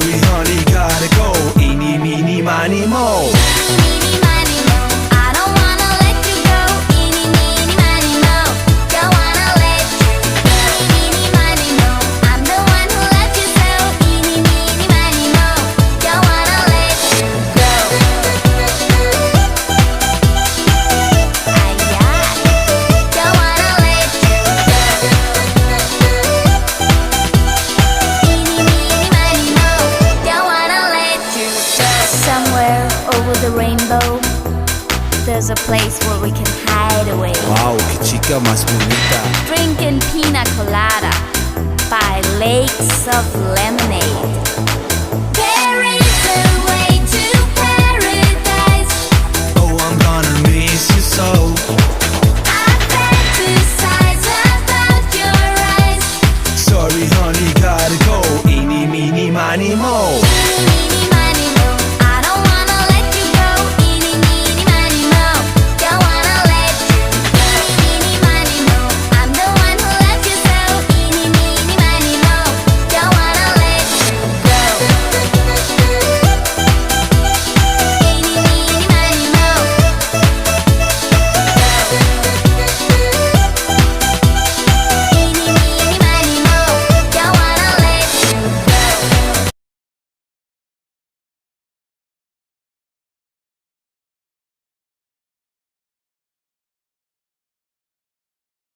Sorry honey, gotta go. Eeny, meeny, miny, mo. Eeny, meeny, miny, mo. I don't wanna let you go. Eeny, meeny, miny, mo. Don't wanna let you go. Eeny, meeny, mo. I'm the one who left you so. Eeny, meeny, miny, mo. Don't wanna let you go. Ay, ay. Don't wanna let you go. Eeny, meeny, miny, mo. Don't wanna let you go. Somewhere over the rainbow, there's a place where we can hide away. Wow, qué chica más bonita. Drinking pina colada by lakes of lemonade. There is a way to paradise. Oh, I'm gonna miss you so. I fantasize about your eyes. Sorry honey, gotta go. Eeny, meeny, miny, mo.